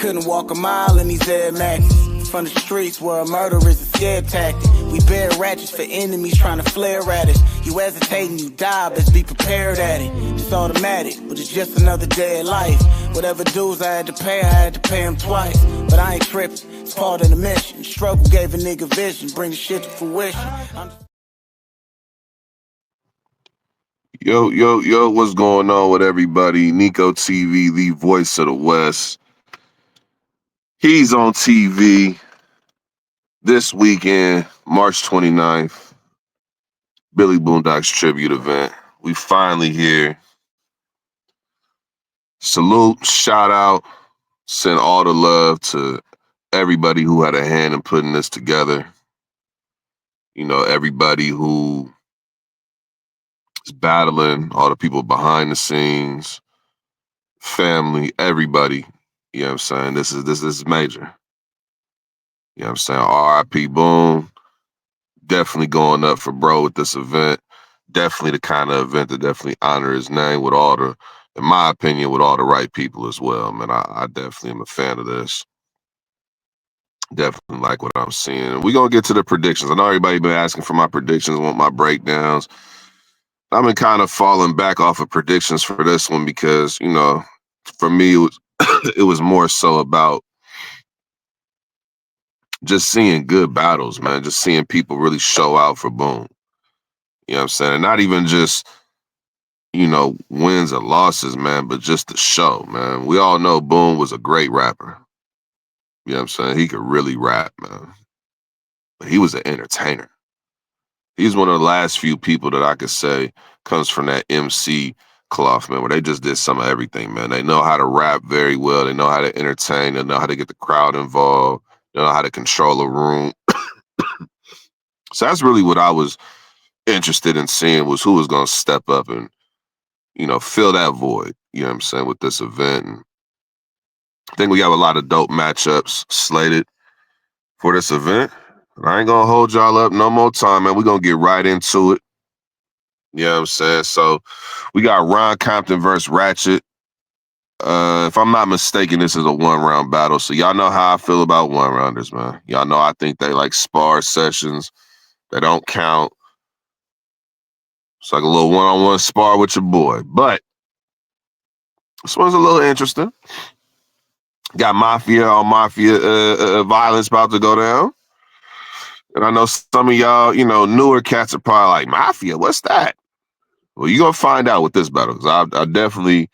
couldn't walk a mile in these Air Maxes. From the streets where a murder is a scare tactic. We bear ratchets for enemies trying to flare at us. You hesitating, you die, best be prepared at it. It's automatic, but it's just another day of life. Whatever dues I had to pay them twice. But I ain't tripping, it's part of the mission. Struggle gave a nigga vision, bring the shit to fruition. Yo, what's going on with everybody? Nico TV, the voice of the West. He's on TV this weekend, March 29th, Billy Boondocks tribute event. We finally here. Salute, shout out, send all the love to everybody who had a hand in putting this together. You know, everybody who is battling, all the people behind the scenes, family, everybody. You know what I'm saying? This is major. You know what I'm saying? R.I.P. Boom. Definitely going up for bro with this event. Definitely the kind of event that definitely honor his name with all the, in my opinion, with all the right people as well, man. I definitely am a fan of this. Definitely like what I'm seeing. We're going to get to the predictions. I know everybody been asking for my predictions, want my breakdowns. I've been kind of falling back off of predictions for this one because, you know, for me, it was more so about just seeing good battles, man. Just seeing people really show out for Boom. You know what I'm saying? And not even just, you know, wins or losses, man, but just the show, man. We all know Boom was a great rapper. You know what I'm saying? He could really rap, man. But he was an entertainer. He's one of the last few people that I could say comes from that MC cloth, man, where they just did some of everything, man. They know how to rap very well. They know how to entertain. They know how to get the crowd involved. They know how to control a room. So that's really what I was interested in seeing, was who was going to step up and, you know, fill that void, you know what I'm saying, with this event. And I think we have a lot of dope matchups slated for this event. I ain't going to hold y'all up no more time, man. We're going to get right into it. You know what I'm saying? So we got Ron Compton versus Ratchett. If I'm not mistaken, this is a one-round battle. So y'all know how I feel about one-rounders, man. Y'all know I think they like spar sessions. They don't count. It's like a little one-on-one spar with your boy. But this one's a little interesting. Got mafia on mafia violence about to go down. And I know some of y'all, you know, newer cats are probably like, mafia, what's that? Well, you're going to find out with this battle, because I definitely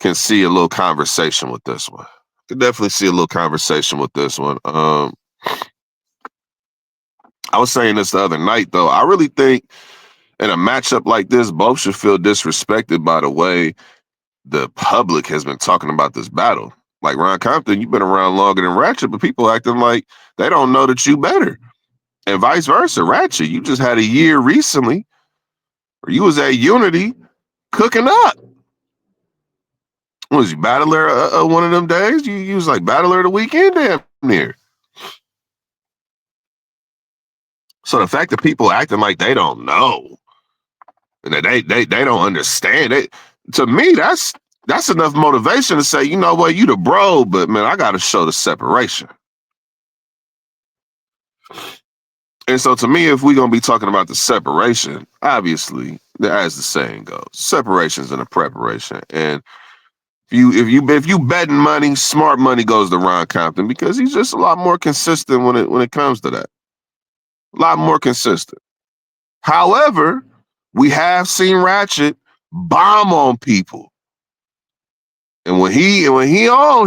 can see a little conversation with this one. Could definitely see a little conversation with this one. I was saying this the other night, though. I really think in a matchup like this, both should feel disrespected by the way the public has been talking about this battle. Like Ron Compton, you've been around longer than Ratchett, but people acting like they don't know that you better. And vice versa. Ratchett, you just had a year recently where you was at Unity cooking up. Was you battler one of them days? You was like battler of the weekend damn near. So the fact that people acting like they don't know and that they don't understand it, to me, that's enough motivation to say, you know what, you the bro, but man, I gotta show the separation. And so to me, if we're gonna be talking about the separation, obviously, as the saying goes, separation's in the preparation. And if you betting money, smart money goes to Ron Compton, because he's just a lot more consistent when it comes to that. A lot more consistent. However, we have seen Ratchett bomb on people. And when he on,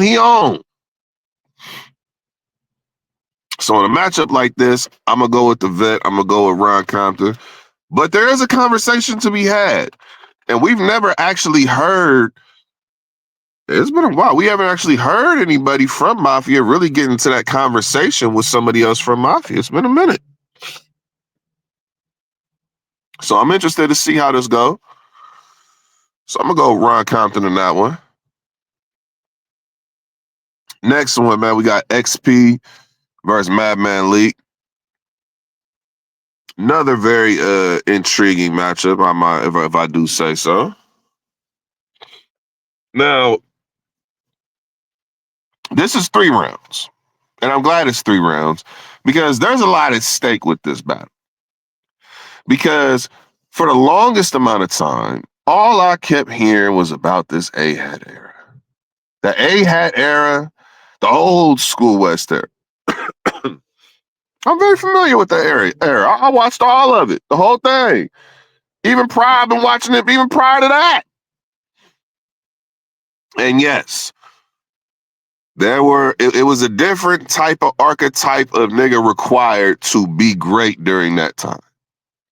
he on. So in a matchup like this, I'm gonna go with the vet. I'm gonna go with Ron Compton. But there is a conversation to be had. And we've never actually heard. It's been a while. We haven't actually heard anybody from Mafia really get into that conversation with somebody else from Mafia. It's been a minute. So I'm interested to see how this goes. So I'm going to go Ron Compton in that one. Next one, man, we got XP versus MadManLeek. Another very intriguing matchup, if I do say so. Now, This is 3 rounds. And I'm glad it's 3 rounds because there's a lot at stake with this battle. Because for the longest amount of time, all I kept hearing was about this A-Hat era. The A-Hat era, the old school West era. I'm very familiar with that era. I watched all of it, the whole thing. Even prior, I've been watching it even prior to that. And yes, it was a different type of archetype of nigga required to be great during that time,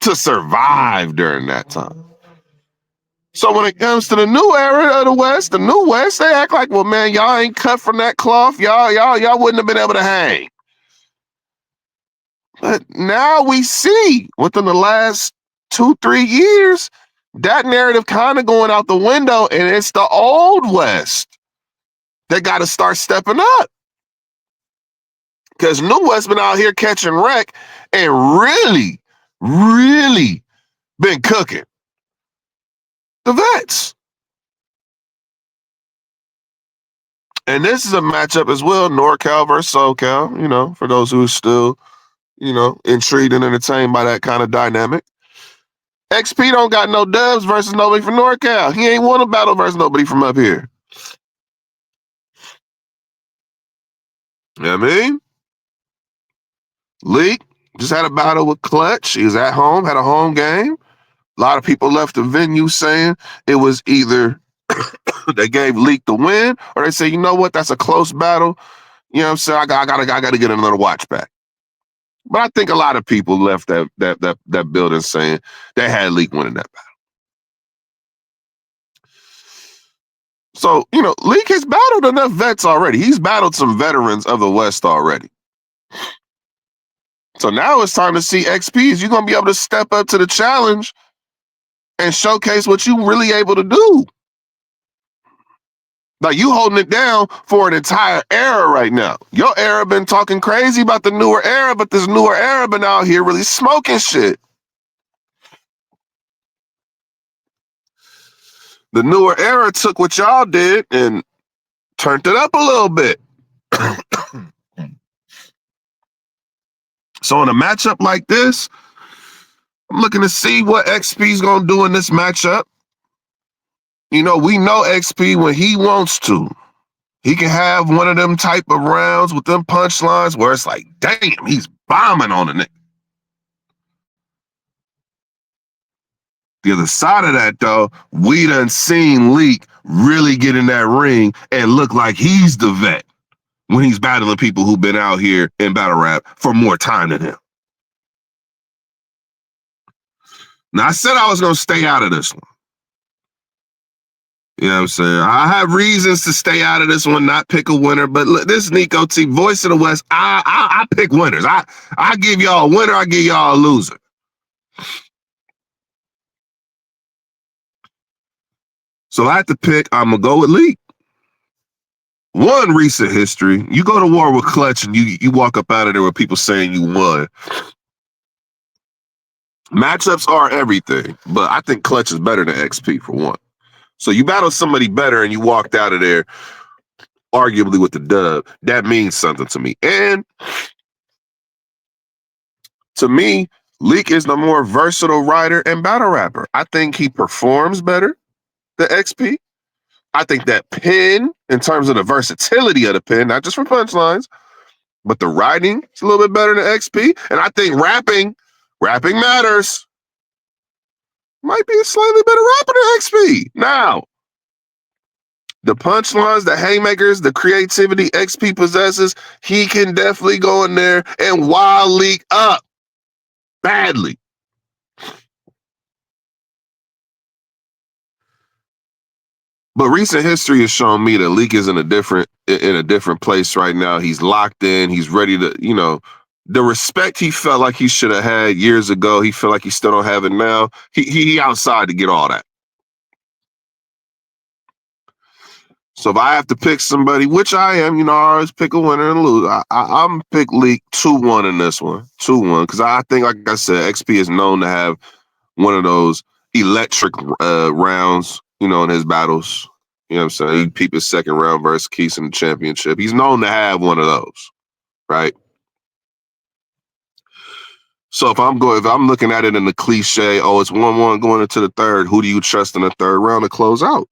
to survive during that time. So when it comes to the new era of the West, the new West, they act like, well, man, y'all ain't cut from that cloth. Y'all wouldn't have been able to hang. But now we see within the last 2-3 years, that narrative kind of going out the window, and it's the old West that got to start stepping up. Because New West been out here catching wreck and really, really been cooking. The vets. And this is a matchup as well, NorCal versus SoCal, for those who are still, intrigued and entertained by that kind of dynamic. XP don't got no dubs versus nobody from NorCal. He ain't won a battle versus nobody from up here. You know what I mean? Leek just had a battle with Clutch. He was at home, had a home game. A lot of people left the venue saying it was either they gave Leek the win or they say, you know what, that's a close battle. You know what I'm saying? I gotta get another watch back. But I think a lot of people left that building saying they had Leek winning that battle. So, Leek has battled enough vets already. He's battled some veterans of the West already. So now it's time to see XPs. You're going to be able to step up to the challenge and showcase what you really able to do. Like, you holding it down for an entire era right now. Your era been talking crazy about the newer era, but this newer era been out here really smoking shit. The newer era took what y'all did and turned it up a little bit. So in a matchup like this, I'm looking to see what XP's going to do in this matchup. We know XP when he wants to. He can have one of them type of rounds with them punchlines where it's like, damn, he's bombing on the nigga. The other side of that, though, we done seen Leek really get in that ring and look like he's the vet when he's battling people who've been out here in battle rap for more time than him. Now, I said I was going to stay out of this one. You know what I'm saying? I have reasons to stay out of this one, not pick a winner. But look, this is Nico T, voice of the West. I pick winners. I give y'all a winner. I give y'all a loser. So I have to pick. I'm going to go with Leek. One, recent history. You go to war with Clutch and you walk up out of there with people saying you won. Matchups are everything. But I think Clutch is better than XP for one. So you battle somebody better and you walked out of there arguably with the dub. That means something to me. And to me, Leek is the more versatile writer and battle rapper. I think he performs better than XP. I think that pen, in terms of the versatility of the pen, not just for punchlines, but the writing is a little bit better than XP. And I think rapping matters. Might be a slightly better rapper than XP. Now, the punchlines, the haymakers, the creativity XP possesses, he can definitely go in there and wild Leek up badly. But recent history has shown me that Leek is in a different place right now. He's locked in. He's ready to, the respect he felt like he should have had years ago, he feel like he still don't have it now. He outside to get all that. So if I have to pick somebody, which I am, I always pick a winner and lose. I'm pick Leek 2-1 in this one. 2-1. Because I think, like I said, XP is known to have one of those electric rounds, in his battles. You know what I'm saying? He peeped his second round versus Quis in the championship. He's known to have one of those, right? So if I'm looking at it in the cliche, oh, it's 1-1 going into the third, who do you trust in the third round to close out?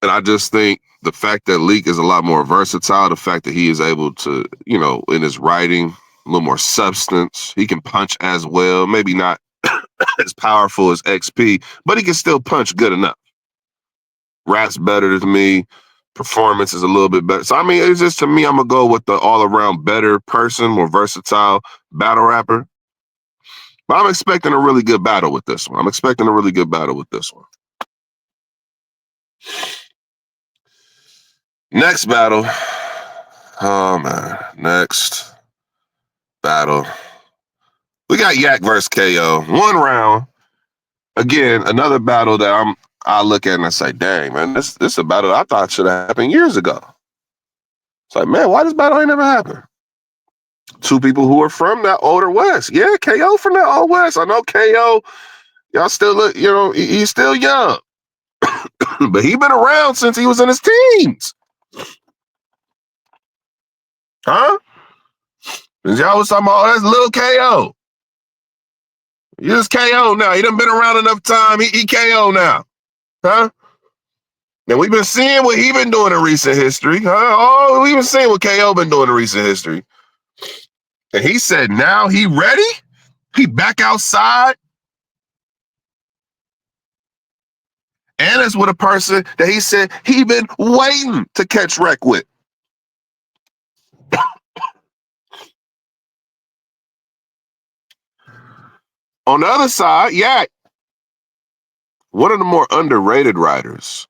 And I just think the fact that Leek is a lot more versatile, the fact that he is able to, in his writing, a little more substance. He can punch as well, maybe not as powerful as XP, but he can still punch good enough. Rap's better than me. Performance is a little bit better. So, I mean, it's just, to me, I'm going to go with the all-around better person, more versatile battle rapper. But I'm expecting a really good battle with this one. Next battle. Oh, man. Next battle. We got Yak versus Kayo. 1 round. Again, another battle that I look at and I say, dang, man, this is a battle I thought should have happened years ago. It's like, man, why this battle ain't never happened? 2 people who are from that older West. Yeah, Kayo from that old West. I know Kayo, y'all still look, he's still young. But he been around since he was in his teens. Huh? Because y'all was talking about, oh, that's little Kayo. He just KO now. He done been around enough time. He KO now. Huh? And we've been seeing what he been doing in recent history. Huh? Oh, we've been seeing what KO been doing in recent history. And he said now he ready? He back outside? And it's with a person that he said he been waiting to catch wreck with. On the other side, Yak, one of the more underrated writers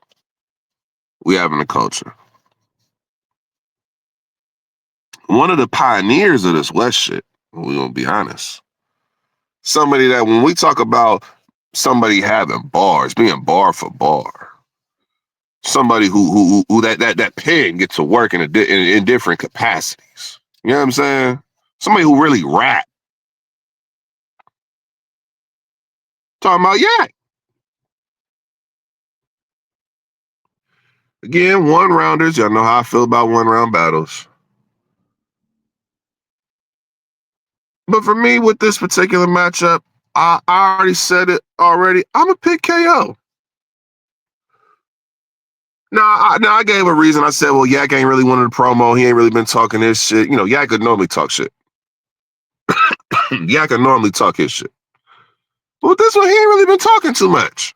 we have in the culture. One of the pioneers of this West shit, we're going to be honest. Somebody that when we talk about somebody having bars, being bar for bar, somebody who that pen gets to work in different capacities. You know what I'm saying? Somebody who really rap. Talking about Yak. Again, 1-rounders. Y'all know how I feel about 1-round battles. But for me, with this particular matchup, I already said it already. I'm going to pick KO. Now, I gave a reason. I said, well, Yak ain't really wanted the promo. He ain't really been talking his shit. Yak could normally talk shit. Yak could normally talk his shit. But this one, he ain't really been talking too much.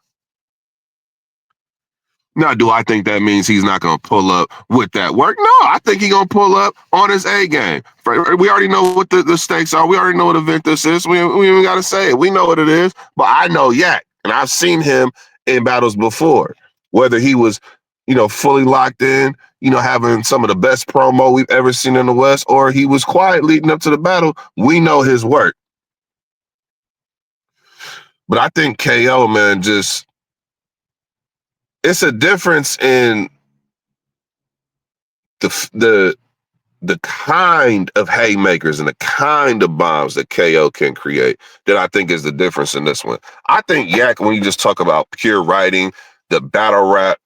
Now, do I think that means he's not going to pull up with that work? No, I think he's going to pull up on his A game. We already know what the stakes are. We already know what event this is. We even got to say it. We know what it is. But I know Yak, and I've seen him in battles before, whether he was, fully locked in, having some of the best promo we've ever seen in the West, or he was quiet leading up to the battle. We know his work. But I think KO, man, it's a difference in the kind of haymakers and the kind of bombs that KO can create that I think is the difference in this one. I think Yak, when you just talk about pure writing, the battle rap,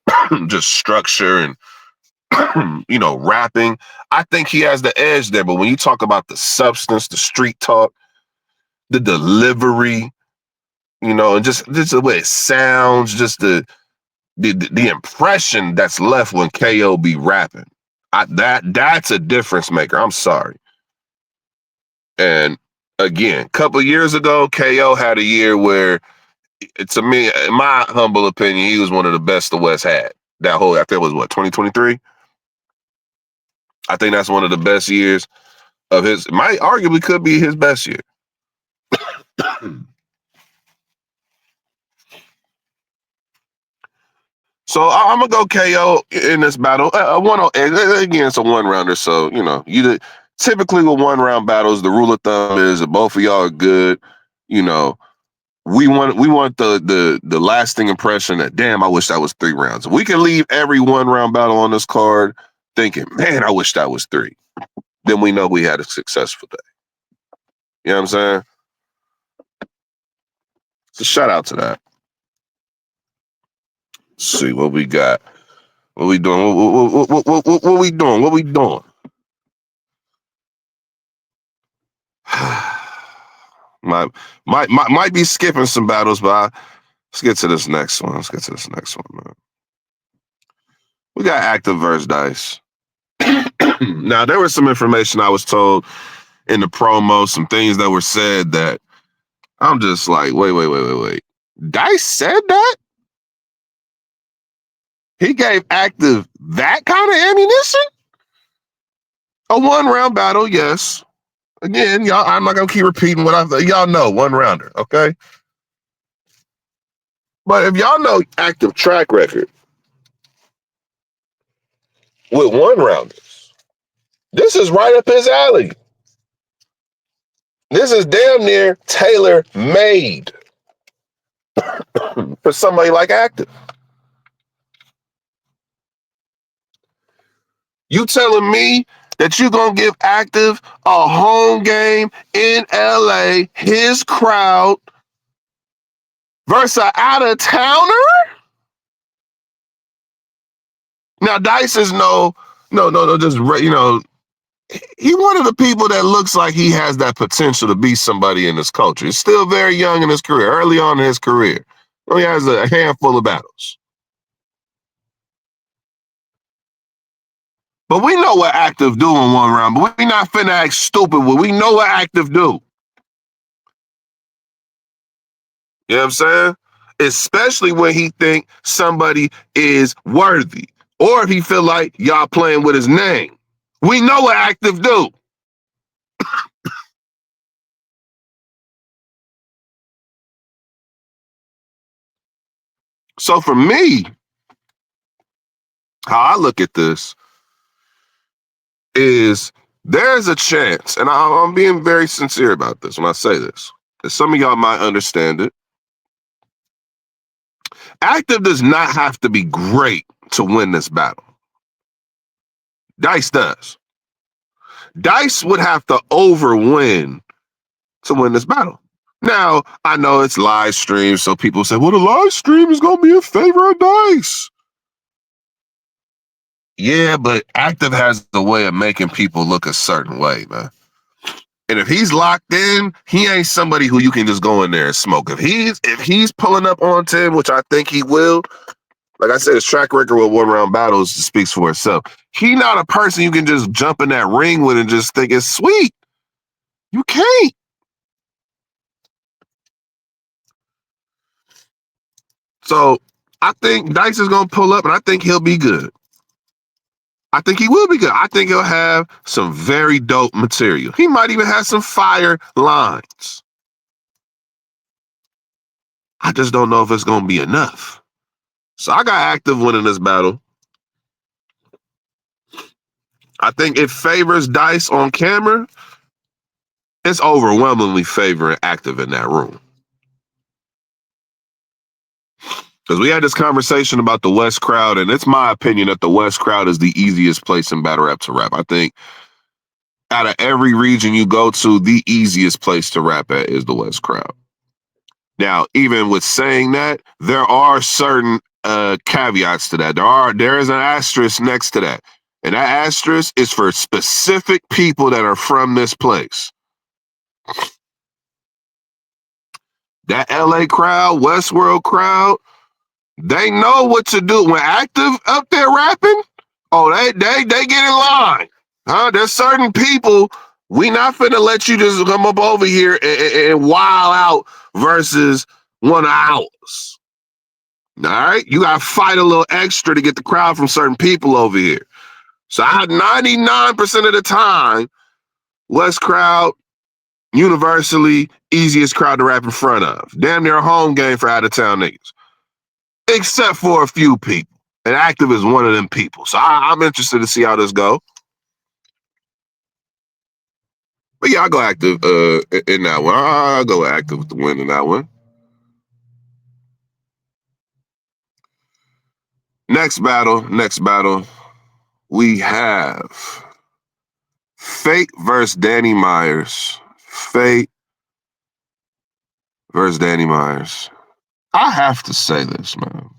just structure and, rapping, I think he has the edge there. But when you talk about the substance, the street talk, the delivery, and just the way it sounds, just the impression that's left when KO be rapping. That's a difference maker. I'm sorry. And again, a couple of years ago, KO had a year where, to me, in my humble opinion, he was one of the best the West had. I think it was 2023? I think that's one of the best years of his. Might arguably could be his best year. So I'm gonna go KO in this battle. Again, it's a 1-rounder, so typically with 1-round battles, the rule of thumb is if both of y'all are good, we want the lasting impression that, damn, I wish that was 3 rounds. We can leave every 1-round battle on this card thinking, man, I wish that was 3. Then we know we had a successful day. You know what I'm saying? So shout out to that. see what we got. What we doing? What we doing? What we doing? might be skipping some battles, but let's get to this next one. Man. We got Aktive versus Dice. Now, there was some information I was told in the promo, some things that were said that I'm just like, wait. Dice said that? He gave Aktive that kind of ammunition? A 1-round battle, yes. Again, y'all, I'm not going to keep repeating what y'all know, 1-rounder, okay? But if y'all know Aktive track record with 1-rounders, this is right up his alley. This is damn near tailor-made for somebody like Aktive. You telling me that you gonna give Aktive a home game in LA, his crowd, versus an out-of-towner? Now, Dice is just, he one of the people that looks like he has that potential to be somebody in this culture. He's still very young in his career, early on in his career. He has a handful of battles. But we know what Aktive do in 1 round, but we not finna act stupid. We know what Aktive do. You know what I'm saying? Especially when he think somebody is worthy. Or if he feel like y'all playing with his name. We know what Aktive do. So for me, how I look at this is there's a chance, and I'm being very sincere about this when I say this, because some of y'all might understand it. Aktive does not have to be great to win this battle. Dice does. Dice would have to overwin to win this battle. Now, I know it's live stream, so people say, well, the live stream is going to be in favor of Dice. Yeah, but Aktive has a way of making people look a certain way, man. And if he's locked in, he ain't somebody who you can just go in there and smoke. If he's pulling up on 10, which I think he will, like I said, his track record with 1-round battles speaks for itself. He not a person you can just jump in that ring with and just think it's sweet. You can't. So I think Dice is going to pull up, and I think he'll be good. I think he will be good. I think he'll have some very dope material. He might even have some fire lines. I just don't know if it's going to be enough. So I got Aktive winning this battle. I think it favors Dice on camera. It's overwhelmingly favoring Aktive in that room. Because we had this conversation about the West crowd, and it's my opinion that the West crowd is the easiest place in battle rap to rap. I think out of every region you go to, the easiest place to rap at is the West crowd. Now, even with saying that, there are certain caveats to that. There is an asterisk next to that. And that asterisk is for specific people that are from this place. That LA crowd, Westworld crowd, they know what to do. When Aktive up there rapping, they get in line. There's certain people, we not finna let you just come up over here and wild out versus one of ours. All right? You got to fight a little extra to get the crowd from certain people over here. So I had 99% of the time, West crowd, universally easiest crowd to rap in front of. Damn near a home game for out-of-town niggas. Except for a few people. And Aktive is one of them people. So I'm interested to see how this go. But yeah, I'll go Aktive in that one. I'll go Aktive to win in that one. Next battle, we have Foet versus Danny Myers. Foet versus Danny Myers. I have to say this, man.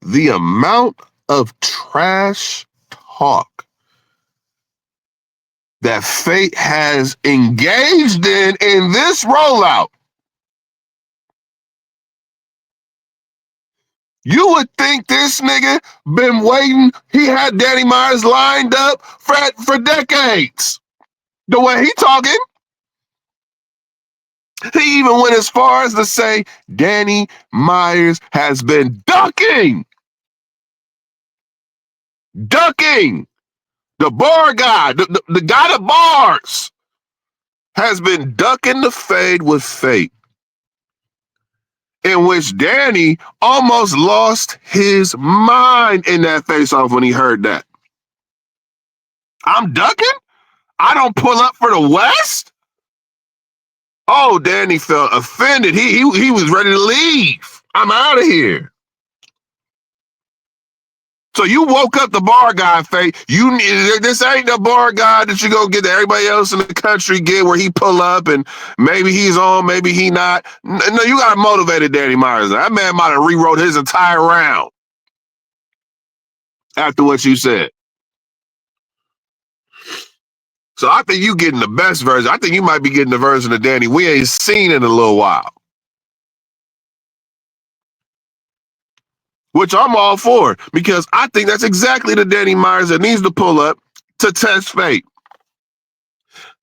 the amount of trash talk that Fate has engaged in this rollout. You would think this nigga been waiting. He had Danny Myers lined up for decades. The way he talking. He even went as far as to say Danny Myers has been ducking. The bar guy, the guy that bars, has been ducking the fade with Fate, in which Danny almost lost his mind in that face-off when he heard that. I'm ducking? I don't pull up for the West? Oh, Danny felt offended. He was ready to leave. I'm out of here. So you woke up the bar guy, Faye. This ain't the bar guy that you go get that everybody else in the country get, where he pull up and maybe he's on, maybe he not. No, you got motivated Danny Myers. That man might have rewrote his entire round after what you said. So I think you getting the best version. I think you might be getting the version of Danny we ain't seen in a little while. Which I'm all for, because I think that's exactly the Danny Myers that needs to pull up to test Fate.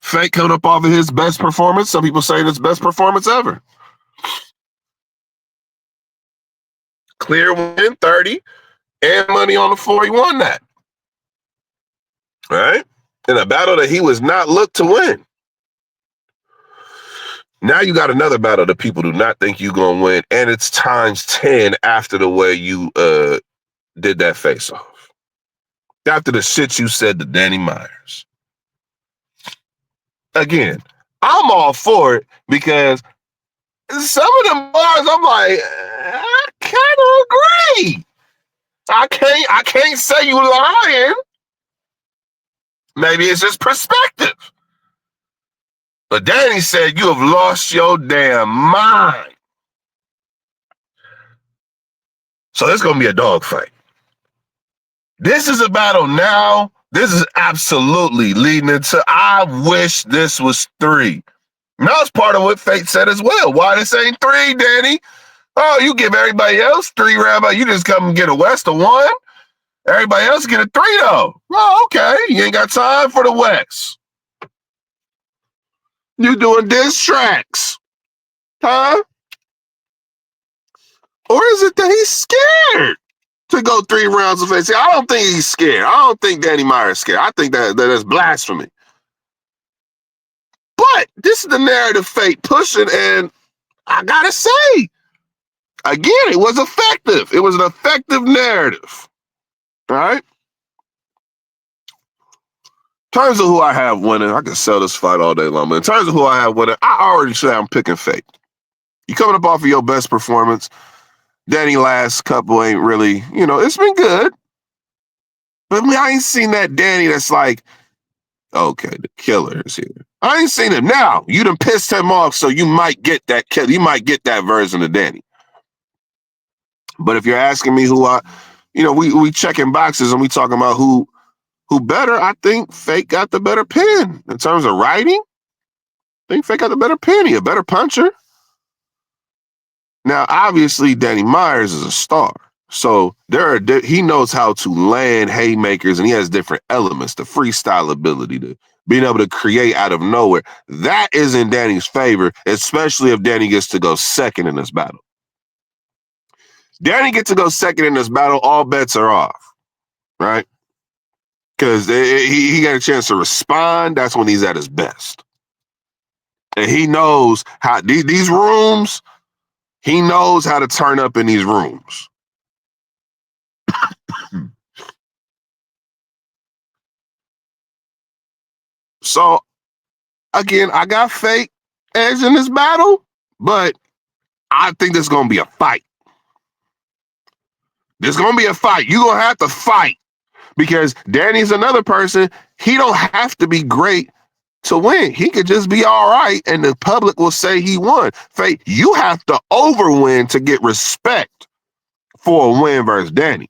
Fate coming up off of his best performance. Some people say it's best performance ever. Clear win 30 and money on the floor. He won that. All right? In a battle that he was not looked to win. Now you got another battle that people do not think you're going to win, and it's times 10 after the way you did that face-off. After the shit you said to Danny Myers. Again, I'm all for it because some of them bars, I'm like, I kind of agree. I can't say you lying. Maybe it's just perspective. But Danny said you have lost your damn mind. So it's going to be a dogfight. This is a battle now. This is absolutely leading into, I wish this was 3. And that was part of what Fate said as well. Why this ain't 3, Danny? Oh, you give everybody else 3 rounds. You just come and get a West of 1. Everybody else get a 3, though. Oh, okay. You ain't got time for the West. You doing diss tracks. Huh? Or is it that he's scared to go 3 rounds of Fate? See, I don't think he's scared. I don't think Danny Myers is scared. I think that's blasphemy. But this is the narrative Fate pushing, and I gotta say, again, it was effective. It was an effective narrative. All right? In terms of who I have winning, I can sell this fight all day long, but in terms of who I have winning, I already say I'm picking Fate. You coming up off of your best performance. Danny last couple ain't really, it's been good. But I ain't seen that Danny that's like, okay, the killer is here. I ain't seen him. Now, you done pissed him off, so you might get that killer. You might get that version of Danny. But if you're asking me who we checking boxes and we talking about who better, I think Fate got the better pen. In terms of writing, I think Fate got the better pen. He a better puncher. Now, obviously, Danny Myers is a star. So he knows how to land haymakers, and he has different elements, the freestyle ability, to being able to create out of nowhere. That is in Danny's favor, especially if Danny gets to go second in this battle. Danny gets to go second in this battle, all bets are off, right? Because he got a chance to respond. That's when he's at his best. And he knows how these rooms, he knows how to turn up in these rooms. So, again, I got Fate edge in this battle, but I think there's going to be a fight. There's going to be a fight. You're going to have to fight because Danny's another person. He don't have to be great to win. He could just be all right, and the public will say he won. Fate, you have to overwin to get respect for a win versus Danny.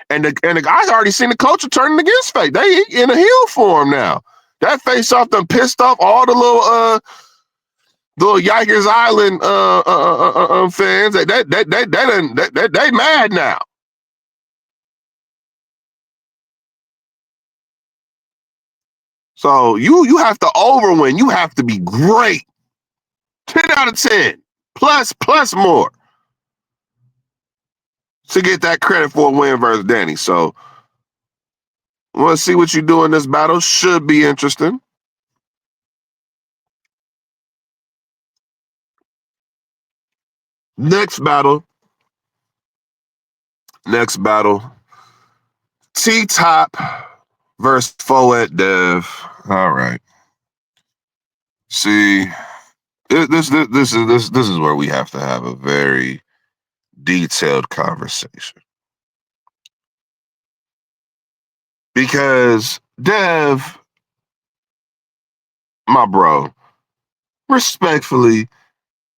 And the guys already seen the culture turning against Fate. They in a heel form now. That face off done pissed off all the little Yikers Island fans. They mad now. So you have to overwin. You have to be great. 10 out of 10. Plus more. To get that credit for a win versus Danny. So I want to see what you do in this battle. Should be interesting. Next battle. T-Top versus Foet Dev. All right. See, this is where we have to have a very detailed conversation. Because Dev, my bro, respectfully,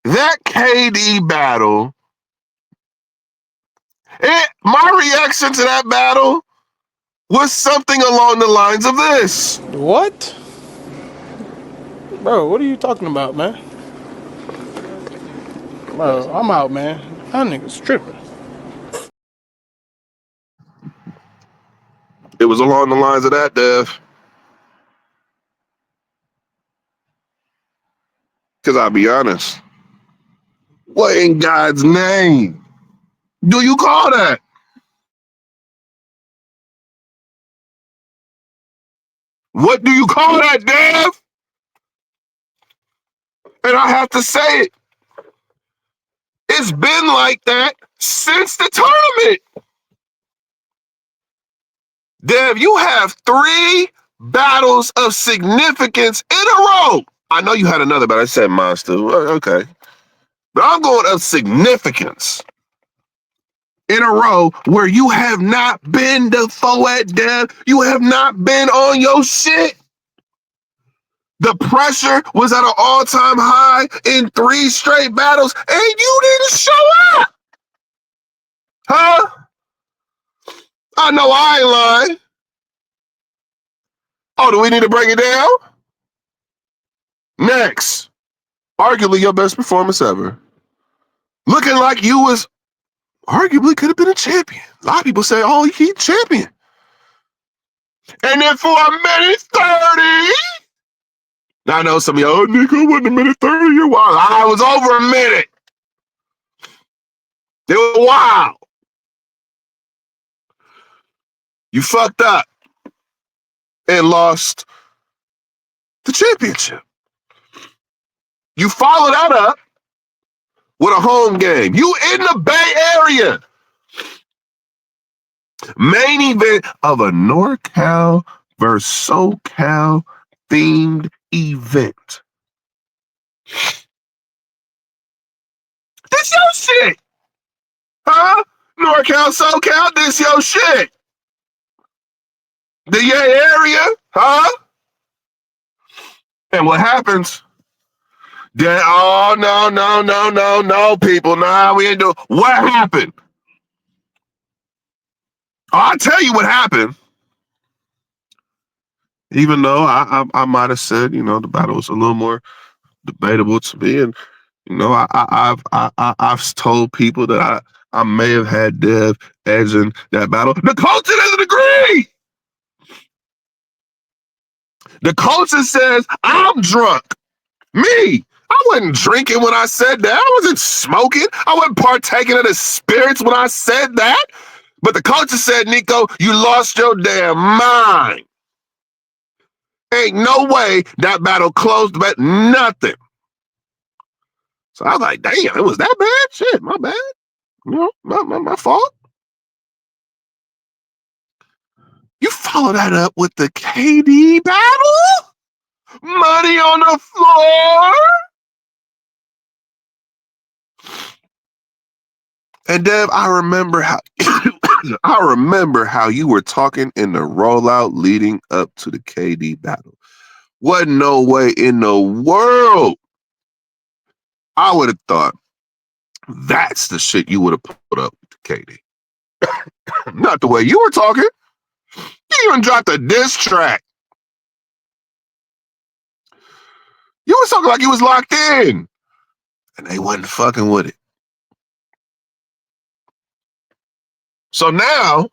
that KD battle, my reaction to that battle was something along the lines of this. What? Bro, what are you talking about, man? Bro, I'm out, man. That nigga's tripping. It was along the lines of that, Dev. Because I'll be honest, what in God's name do you call that? What do you call that, Dev? And I have to say it. It's been like that since the tournament. Dev, you have 3 battles of significance in a row. I know you had another, but I said monster. Okay. But I'm going of significance in a row where you have not been the Foet Dev. You have not been on your shit. The pressure was at an all-time high in 3 straight battles, and you didn't show up. Huh? I know I ain't lying. Oh, do we need to break it down? Next. Arguably your best performance ever. Looking like you was arguably could have been a champion. A lot of people say, oh, he's champion. And then for a minute 30. Now I know some of y'all, oh, Nico, wasn't a minute 30. You're wild. I was over a minute. It was wild. You fucked up and lost the championship. You follow that up with a home game. You in the Bay Area. Main event of a NorCal versus SoCal themed event. This your shit. Huh? NorCal, SoCal, this your shit. The Yay area, huh? And what happens? Then, oh, no, people. Nah, we ain't doing. What happened? I'll tell you what happened. Even though I might have said, you know, the battle was a little more debatable to me, and you know, I've told people that I may have had Dev edging that battle. The culture doesn't agree. The culture says I'm drunk. Me. I wasn't drinking when I said that. I wasn't smoking. I wasn't partaking of the spirits when I said that. But the culture said, Nico, you lost your damn mind. Ain't no way that battle closed, but nothing. So I was like, damn, it was that bad? Shit, my bad. You know, my fault. You follow that up with the KD battle? Money on the floor? And Dev, I remember how you were talking in the rollout leading up to the KD battle. Wasn't no way in the world I would have thought That's the shit you would have put up with KD. Not the way you were talking. You even dropped a diss track. You was talking like you was locked in. And they wasn't fucking with it. So now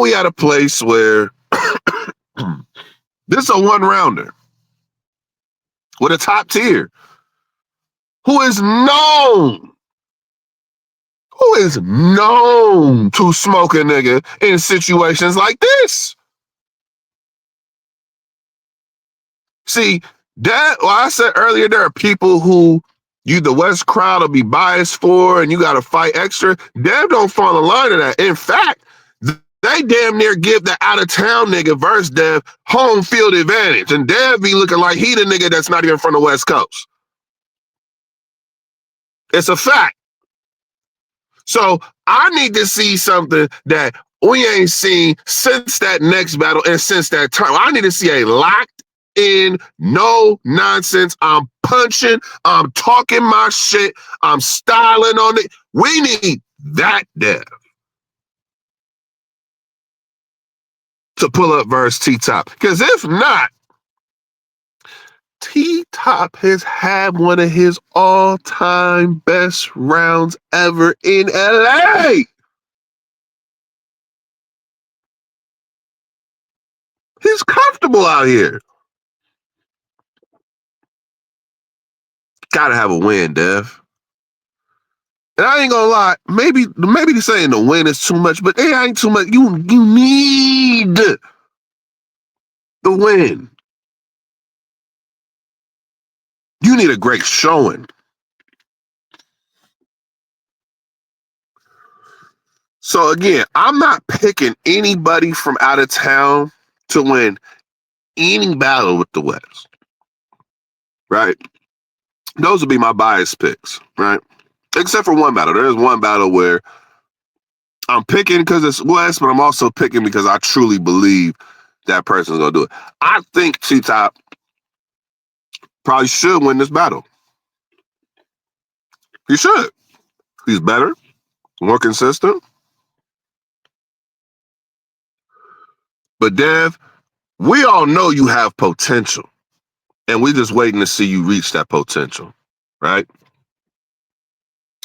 we at a place where this is a one-rounder with a top tier who is known to smoke a nigga in situations like this. See, I said earlier, there are people who the West crowd will be biased for, and you got to fight extra. Dev don't fall in line to that. In fact, they damn near give the out-of-town nigga versus Dev home field advantage. And Dev be looking like he the nigga that's not even from the West Coast. It's a fact. So I need to see something that we ain't seen since that next battle and since that time. I need to see a locked in, no nonsense. I'm punching, I'm talking my shit, I'm styling on it. We need that Dev to pull up versus T-Top. Because if not, T-Top has had one of his all-time best rounds ever in LA. He's comfortable out here. Gotta have a win, Dev. And I ain't gonna lie, maybe saying the win is too much, but it ain't too much. You need the win. You need a great showing. So again, I'm not picking anybody from out of town to win any battle with the West. Right? Those would be my bias picks, right? Except for one battle. There is one battle where I'm picking because it's West, but I'm also picking because I truly believe that person's gonna do it. I think T-Top probably should win this battle. He should. He's better, more consistent. But Dev, we all know you have potential, and we're just waiting to see you reach that potential, right?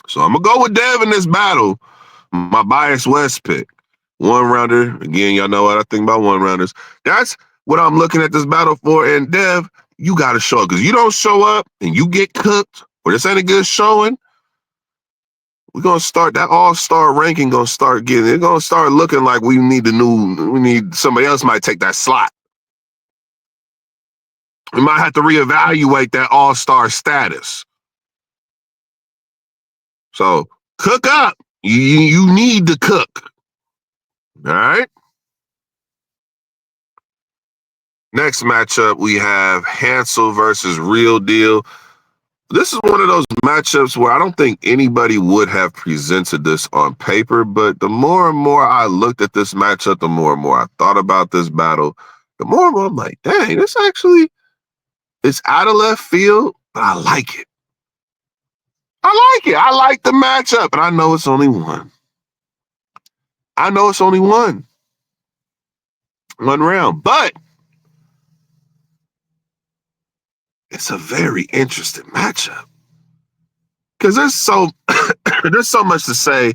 So I'm gonna go with Dev in this battle. My bias West pick. One rounder. Again, y'all know what I think about one rounders. That's what I'm looking at this battle for. And Dev, you gotta show up. Because you don't show up and you get cooked, or this ain't a good showing, we're gonna start that all-star ranking it's gonna start looking like we need somebody else might take that slot. We might have to reevaluate that all-star status. So cook up. You need to cook. All right. Next matchup, we have Hansel versus Real Deal. This is one of those matchups where I don't think anybody would have presented this on paper, but the more and more I looked at this matchup, the more and more I thought about this battle, the more and more I'm like, dang, this actually is out of left field, but I like it. I like it. I like the matchup, and I know it's only one. One round, but it's a very interesting matchup because there's so much to say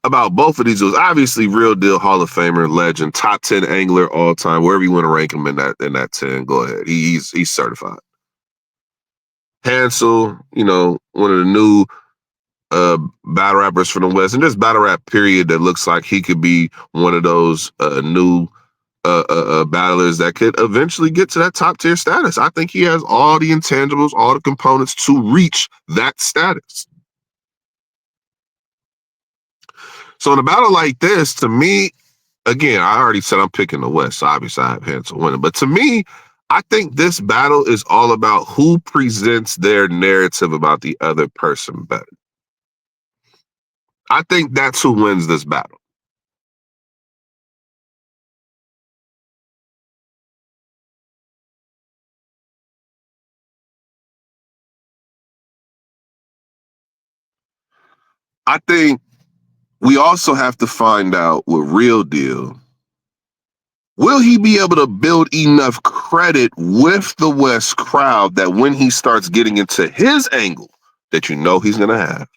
about both of these dudes. Obviously, Real Deal Hall of Famer, legend, top 10 angler all time. Wherever you want to rank him in that 10, go ahead. He's certified. Hansel, one of the new battle rappers from the West, and this battle rap period that looks like he could be one of those new battlers that could eventually get to that top tier status. I think he has all the intangibles, all the components to reach that status. So in a battle like this, to me, again, I already said I'm picking the West, so obviously I have Hansel winning. But to me, I think this battle is all about who presents their narrative about the other person better. I think that's who wins this battle. I think we also have to find out with Real Deal, will he be able to build enough credit with the West crowd that when he starts getting into his angle that you know he's going to have,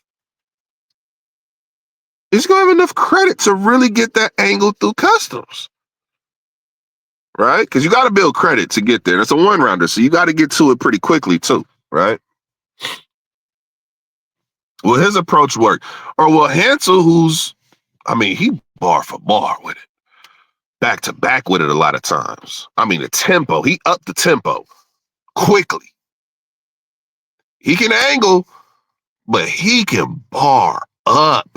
he's going to have enough credit to really get that angle through customs, right? Because you got to build credit to get there. It's a one-rounder, so you got to get to it pretty quickly too, right? Will his approach work? Or will Hansel, he bar for bar with it, back to back with it a lot of times. I mean, the tempo, he upped the tempo quickly. He can angle, but he can bar up.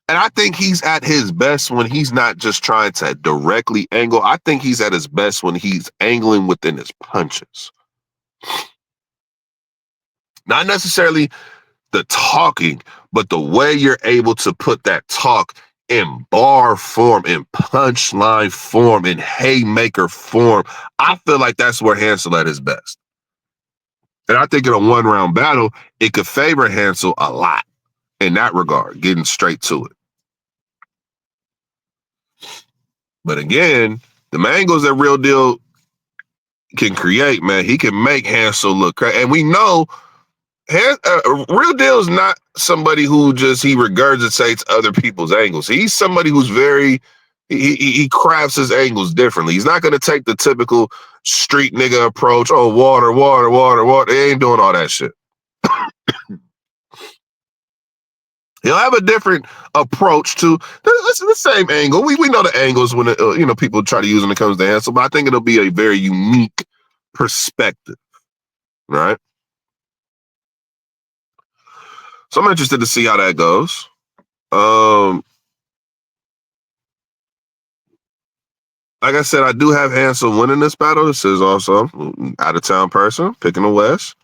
And I think he's at his best when he's not just trying to directly angle. I think he's at his best when he's angling within his punches. Not necessarily the talking, but the way you're able to put that talk in bar form, in punchline form, in haymaker form. I feel like that's where Hansel at his best. And I think in a one-round battle, it could favor Hansel a lot in that regard, getting straight to it. But again, the angles that Real Deal can create, man, he can make Hansel look crazy. And we know Real Deal is not somebody who he regurgitates other people's angles. He's somebody who's he crafts his angles differently. He's not going to take the typical street nigga approach. Oh, water, water, water, water. He ain't doing all that shit. He'll have a different approach to the same angle. We know the angles when people try to use when it comes to Hansel, but I think it'll be a very unique perspective, right? So I'm interested to see how that goes. Like I said, I do have Hansel winning this battle. This is also out-of-town person picking a Wess.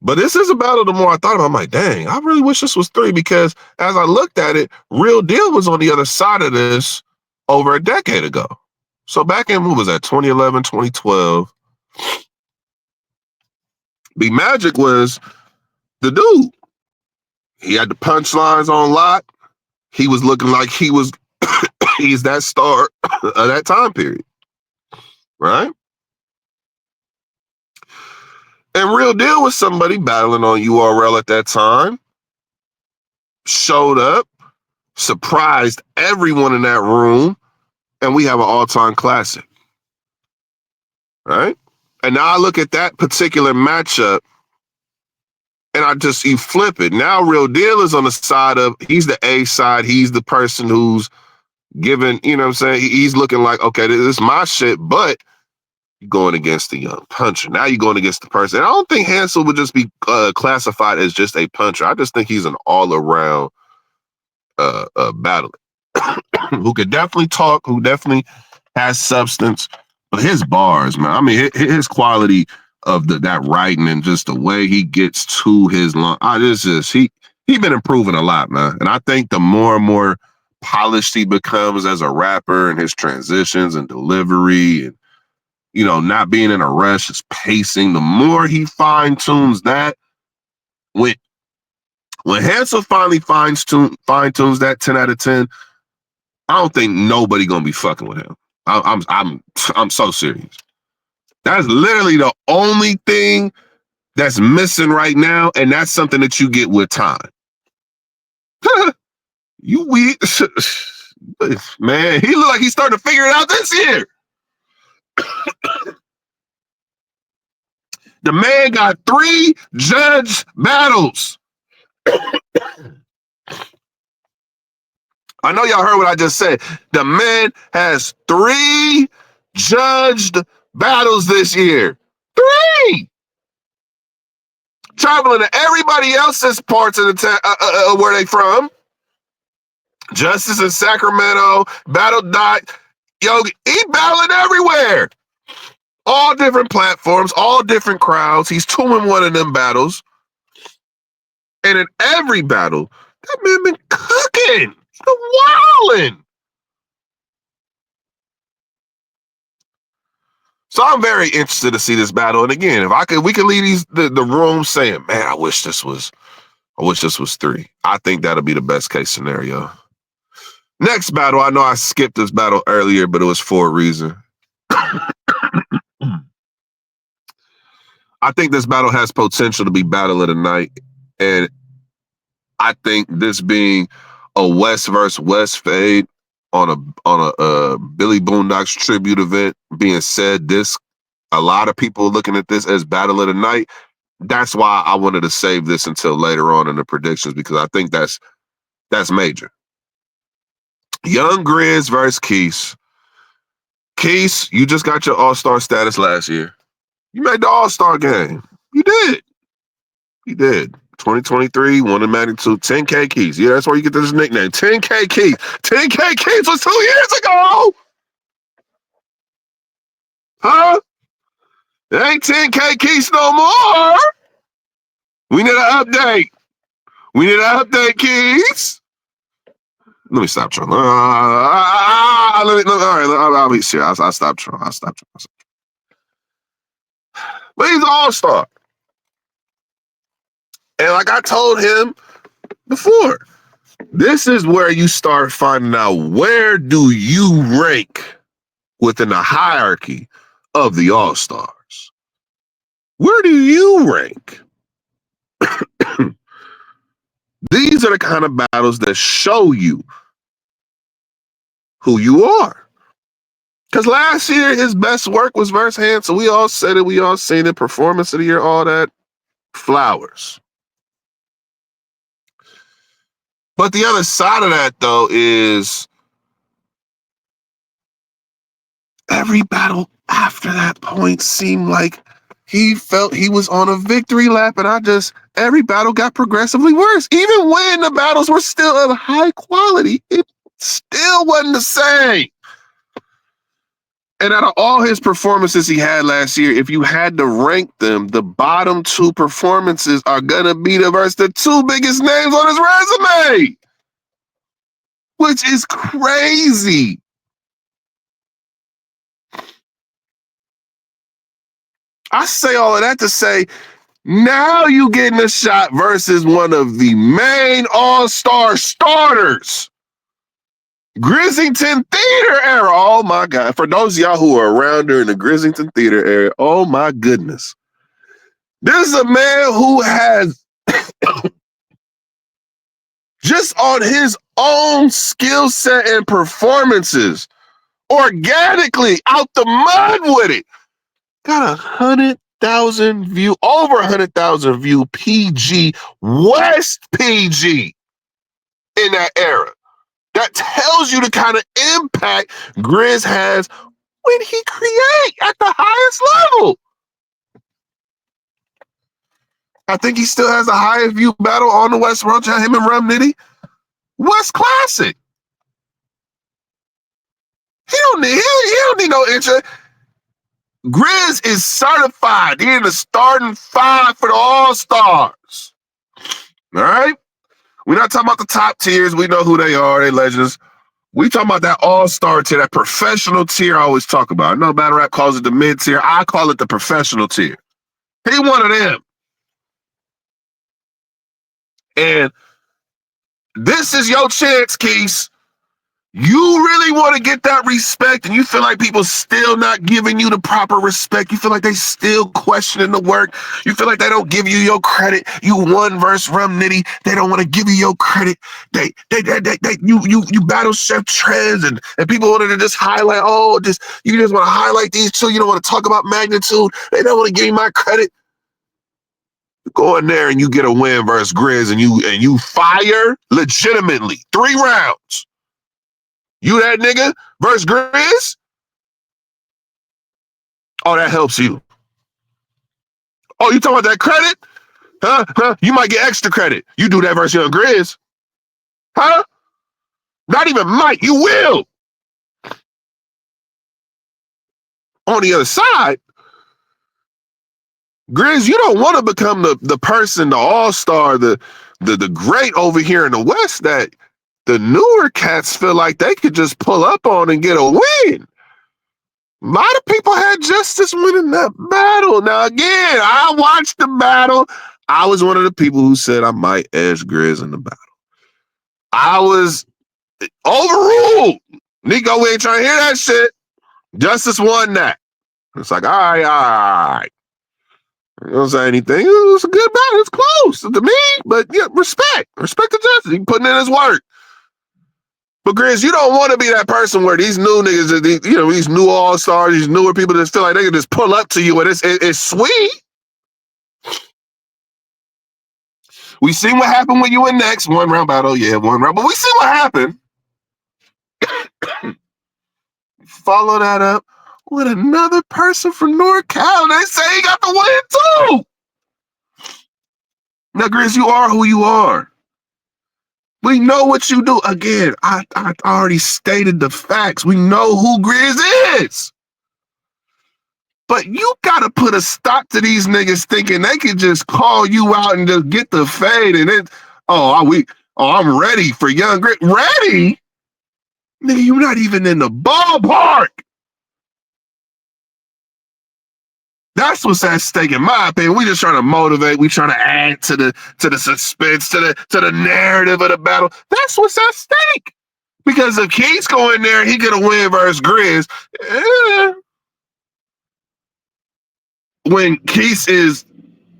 But this is a battle, the more I thought about it, I'm like, dang, I really wish this was 3 because as I looked at it, Real Deal was on the other side of this over a decade ago. So back in, what was that, 2011, 2012, B Magic was the dude. He had the punchlines on lock. He was looking like he's that star of that time period, right? And Real Deal was somebody battling on URL at that time, showed up, surprised everyone in that room, and we have an all-time classic, right? And now I look at that particular matchup, and you flip it. Now Real Deal is on the side of, he's the A side, he's the person who's giving, you know what I'm saying? He's looking like, okay, this is my shit, but going against the young puncher. Now you're going against the person. And I don't think Hansel would just be classified as just a puncher. I just think he's an all-around battler who could definitely talk, who definitely has substance. But his bars, man, I mean, his quality of that writing and just the way he gets to his line, he been improving a lot, man. And I think the more and more polished he becomes as a rapper and his transitions and delivery and not being in a rush, his pacing, the more he fine-tunes that, when Hansel finally fine-tunes that 10 out of 10, I don't think nobody gonna be fucking with him. I'm so serious. That's literally the only thing that's missing right now, and that's something that you get with time. You weak. Man, he look like he's starting to figure it out this year. The man got 3 judge battles. I know y'all heard what I just said. The man has 3 judged battles this year. 3! Traveling to everybody else's parts of the where they from. Justice in Sacramento, Battle Dot. Yo, he battling everywhere. All different platforms, all different crowds. He's 2-1 in them battles. And in every battle, that man been cooking. He's been wilding. So I'm very interested to see this battle. And again, we could leave the room saying, man, I wish this was I wish this was 3. I think that'll be the best case scenario. Next battle, I know I skipped this battle earlier, but it was for a reason. I think this battle has potential to be battle of the night. And I think this being a Wess versus Wess fade on a Billy Boondocks tribute event being said, this a lot of people looking at this as battle of the night. That's why I wanted to save this until later on in the predictions, because I think that's major. Young Griz versus Quis. Quis, you just got your all-star status last year. You made the all-star game. You did. 2023, won the magnitude, 10K Quis. Yeah, that's where you get this nickname. 10K Quis. 10K Quis was 2 years ago. Huh? It ain't 10K Quis no more. We need an update. Quis. Let me stop trolling. All right, I'll be serious. I'll stop trolling. But he's an all-star. And like I told him before, this is where you start finding out, where do you rank within the hierarchy of the all-stars? Where do you rank? These are the kind of battles that show you who you are. Because last year, his best work was versus Hansel. We all said it. We all seen it. Performance of the year, all that. Flowers. But the other side of that, though, is every battle after that point seemed like he felt he was on a victory lap, and every battle got progressively worse. Even when the battles were still of high quality, it still wasn't the same. And out of all his performances he had last year, if you had to rank them, the bottom 2 performances are going to be versus the 2 biggest names on his resume, which is crazy. I say all of that to say, now you getting a shot versus one of the main all-star starters. Grisington Theater era. Oh my God. For those of y'all who are around during the Grisington Theater era, oh my goodness. This is a man who has just on his own skill set and performances, organically out the mud with it, got 100,000 view, over 100,000 view PG, West PG in that era. That tells you the kind of impact Griz has when he create at the highest level. I think he still has the highest view battle on the West Roach, him and Rum Nitty. West Classic. He don't need no intro. Griz is certified. He in the starting 5 for the All-Stars. All right? We're not talking about the top tiers. We know who they are. They legends. We talking about that all-star tier, that professional tier I always talk about. I know Battle Rap calls it the mid-tier. I call it the professional tier. He one of them. And this is your chance, Quis. You really want to get that respect, and you feel like people still not giving you the proper respect. You feel like they still questioning the work. You feel like they don't give you your credit. You won versus Rum Nitty. They don't want to give you your credit. You battle Chef Trez, and people wanted to just highlight, you just want to highlight these 2. You don't want to talk about magnitude. They don't want to give you my credit. You go in there and you get a win versus Griz, and you fire legitimately 3 rounds. You that nigga versus Griz? Oh, that helps you. Oh, you talking about that credit? Huh? You might get extra credit. You do that versus Young Griz. Huh? Not even might. You will. On the other side, Griz, you don't want to become the person, the all-star, the great over here in the West that the newer cats feel like they could just pull up on and get a win. A lot of people had Justice winning that battle. Now, again, I watched the battle. I was one of the people who said I might edge Griz in the battle. I was overruled. Nico, we ain't trying to hear that shit. Justice won that. It's like, all right. I don't say anything. It was a good battle. It's close to me, but yeah, respect. Respect the justice. He putting in his work. But Griz, you don't want to be that person where these new niggas, these new all-stars, these newer people that feel like they can just pull up to you and it's sweet. We seen what happened when you were next. 1 round battle, yeah, 1 round. But we see what happened. Follow that up with another person from North Cali. They say he got the win too. Now, Griz, you are who you are. We know what you do. Again, I already stated the facts. We know who Griz is. But you gotta put a stop to these niggas thinking they can just call you out and just get the fade and then, I'm ready for young Griz. Ready? Nigga, you're not even in the ballpark. That's what's at stake, in my opinion. We just trying to motivate. We trying to add to the suspense, to the narrative of the battle. That's what's at stake. Because if Quis go in there, he gonna win versus Griz. When Quis is,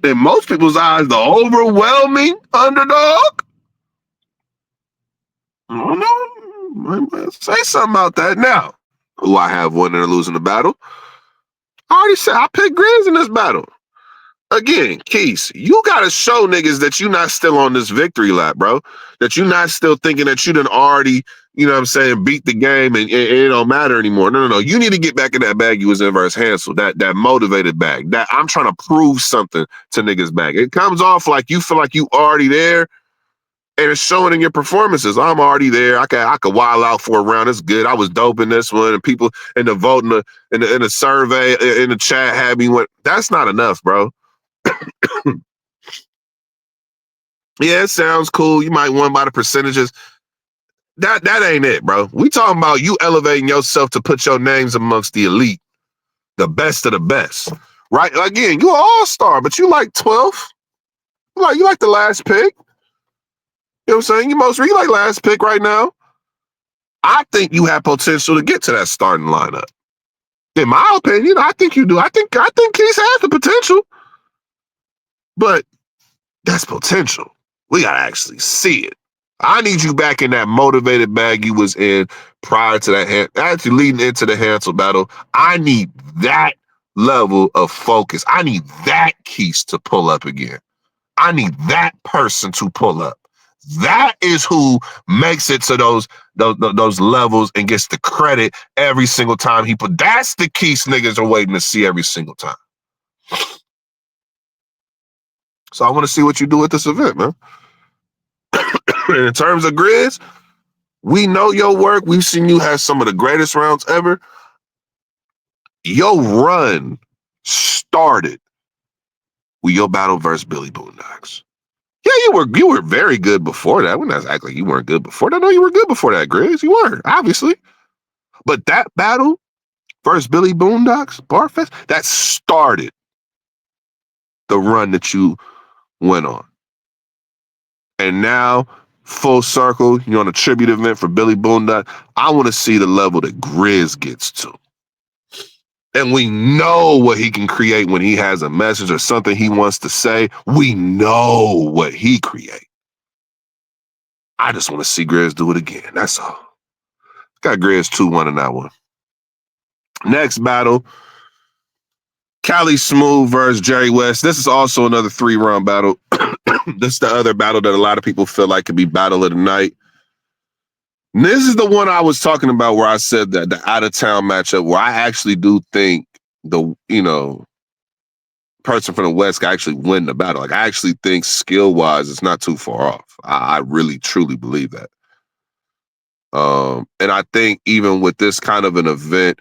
in most people's eyes, the overwhelming underdog. I don't know. Say something about that now. Who I have winning or losing the battle? I already said I picked Griz in this battle. Again, Quis, you gotta show niggas that you not still on this victory lap, bro. That you not still thinking that you done already, beat the game and it don't matter anymore. No. You need to get back in that bag you was in versus Hansel, that motivated bag. That I'm trying to prove something to niggas bag. It comes off like you feel like you already there, and it's showing in your performances. I'm already there. I could wild out for a round. It's good. I was dope in this one, and people in the vote in the survey in the chat had me went. That's not enough, bro. Yeah, it sounds cool. You might win by the percentages. That ain't it, bro. We talking about you elevating yourself to put your names amongst the elite, the best of the best, right? Again, you an all-star, but you like 12th. You like the last pick. You know what I'm saying? You like last pick right now. I think you have potential to get to that starting lineup. In my opinion, I think you do. I think Quis has the potential. But that's potential. We gotta actually see it. I need you back in that motivated bag you was in prior to that, actually leading into the Hansel battle. I need that level of focus. I need that Quis to pull up again. I need that person to pull up. That is who makes it to those levels and gets the credit every single time he put. That's the Quis niggas are waiting to see every single time. So I want to see what you do at this event, man. In terms of Griz, we know your work. We've seen you have some of the greatest rounds ever. Your run started with your battle versus Billy Boondocks. Yeah, you were very good before that. We're not acting like you weren't good before that. No, you were good before that, Griz. You were, obviously. But that battle versus Billy Boondocks, Barfest, that started the run that you went on. And now, full circle, you're on a tribute event for Billy Boondocks. I want to see the level that Griz gets to. And we know what he can create when he has a message or something he wants to say. We know what he creates. I just want to see Griz do it again. That's all. Got Griz 2-1 in that one. Next battle, Cali Smoov versus Jerry Wess. This is also another 3-round battle. This is the other battle that a lot of people feel like could be battle of the night. And this is the one I was talking about where I said that the out-of-town matchup where I actually do think the, person from the West can actually win the battle. Like, I actually think skill-wise it's not too far off. I really, truly believe that. And I think even with this kind of an event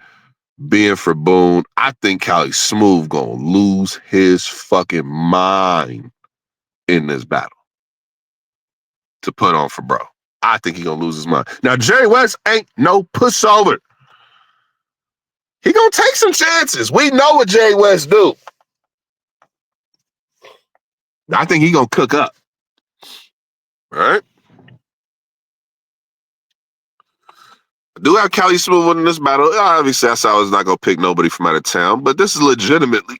being for Boone, I think Cali Smoov gonna lose his fucking mind in this battle to put on for bro. I think he gonna lose his mind. Now, Jerry Wess ain't no pushover. He gonna take some chances. We know what Jerry Wess do. I think he gonna cook up. All right. I do have Cali Smoov winning this battle. Obviously, I said I was not gonna pick nobody from out of town, but this is legitimately,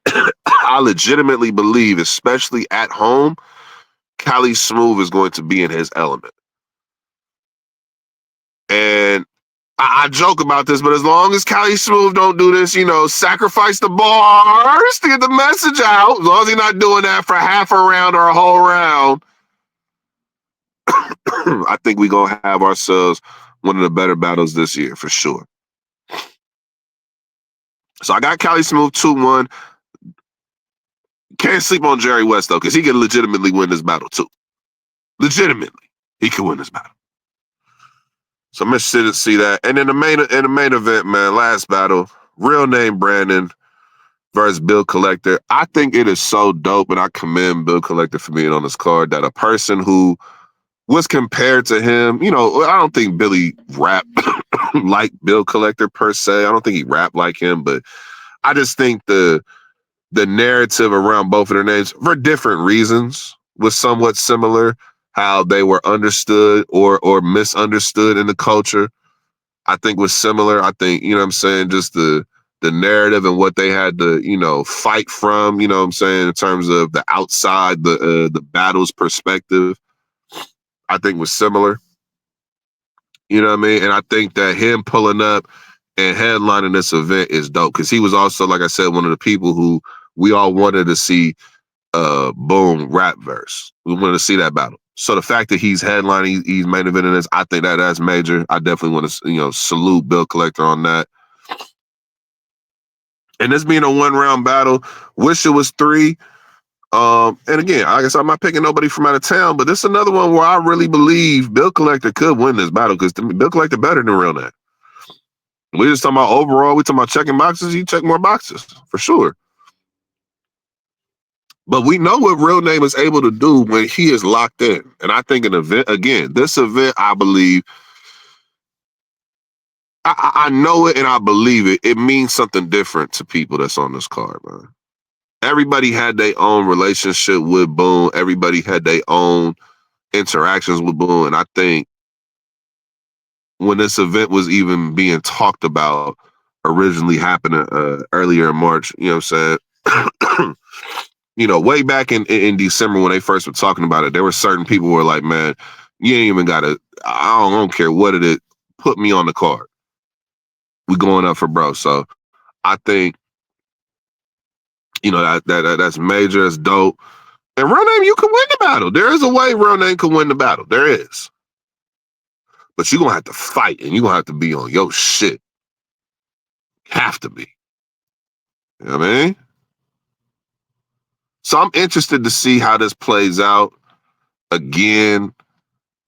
I legitimately believe, especially at home, Cali Smoov is going to be in his element. And I joke about this, but as long as Cali Smoov don't do this, sacrifice the bars to get the message out, as long as he's not doing that for half a round or a whole round, I think we're going to have ourselves one of the better battles this year, for sure. So I got Cali Smoov 2-1. Can't sleep on Jerry West, though, because he can legitimately win this battle, too. Legitimately. He can win this battle. So I'm interested to see that. And in the main event, man, last battle, Real Name Brandon versus Bill Collector. I think it is so dope, and I commend Bill Collector for being on this card, that a person who was compared to him, I don't think Billy rapped like Bill Collector per se. I don't think he rapped like him, but I just think the narrative around both of their names, for different reasons, was somewhat similar. How they were understood or misunderstood in the culture, I think was similar. I think, just the narrative and what they had to, fight from, in terms of the outside, the battle's perspective, I think was similar. You know what I mean? And I think that him pulling up and headlining this event is dope, because he was also, like I said, one of the people who we all wanted to see Boom rap verse. We wanted to see that battle. So the fact that he's headlining, he's main eventing this, I think that's major. I definitely want to, salute Bill Collector on that. And this being a 1-round battle, wish it was 3. And again, I guess I'm not picking nobody from out of town, but this is another one where I really believe Bill Collector could win this battle, because Bill Collector better than Real Name. We just talking about overall, we talking about checking boxes, he check more boxes, for sure. But we know what Real Name is able to do when he is locked in. And I think this event, I believe, I know it and I believe it. It means something different to people that's on this card, man. Everybody had their own relationship with Boom. Everybody had their own interactions with Boom. And I think when this event was even being talked about, originally happening earlier in March, you know what I'm saying? Way back in December when they first were talking about it, there were certain people who were like, man, you ain't even got to, I don't care what it is, put me on the card. We going up for bro. So I think, that's major, that's dope. And Real Name, you can win the battle. There is a way Real Name can win the battle. There is. But you're going to have to fight, and you're going to have to be on your shit. Have to be. You know what I mean? So I'm interested to see how this plays out. Again,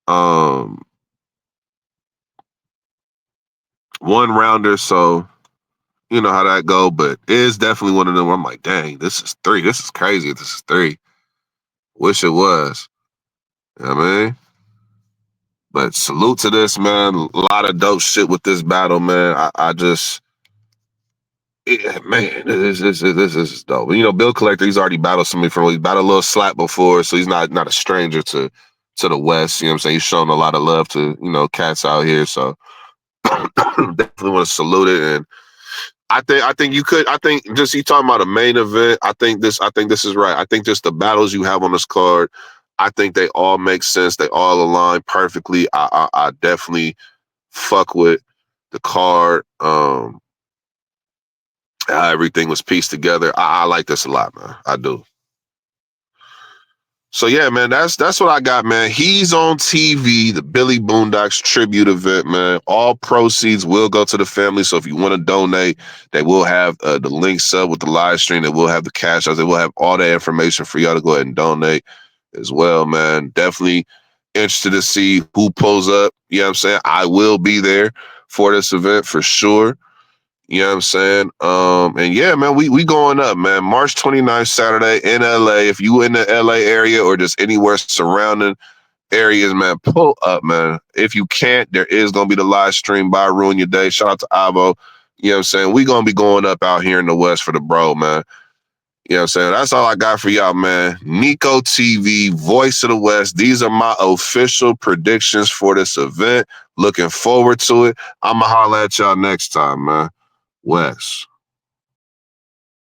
1-rounder, so you know how that go, but it is definitely one of them where I'm like, dang, this is 3. This is crazy if this is 3. Wish it was. You know what I mean? But salute to this, man. A lot of dope shit with this battle, man. I just, man, this is dope. Bill Collector, he's already battled somebody he's battled a little Slap before, so he's not a stranger to the West. You know what I'm saying? He's shown a lot of love to, cats out here, so definitely want to salute it. And I think you could. I think just you talking about a main event. I think this is right. I think just the battles you have on this card, I think they all make sense. They all align perfectly. I definitely fuck with the card. How everything was pieced together. I like this a lot, man. I do. So yeah, man, that's what I got, man. He's on TV, the Billy Boondocks tribute event, man. All proceeds will go to the family. So if you want to donate, they will have the links up with the live stream. They will have the cash out. They will have all that information for y'all to go ahead and donate as well, man. Definitely interested to see who pulls up. You know what I'm saying? I will be there for this event for sure. You know what I'm saying? And yeah, man, we going up, man. March 29th, Saturday in LA. If you in the LA area or just anywhere surrounding areas, man, pull up, man. If you can't, there is going to be the live stream by Ruin Your Day. Shout out to Avo. You know what I'm saying? We going to be going up out here in the West for the bro, man. You know what I'm saying? That's all I got for y'all, man. Nico TV, Voice of the West. These are my official predictions for this event. Looking forward to it. I'ma holler at y'all next time, man. Wess.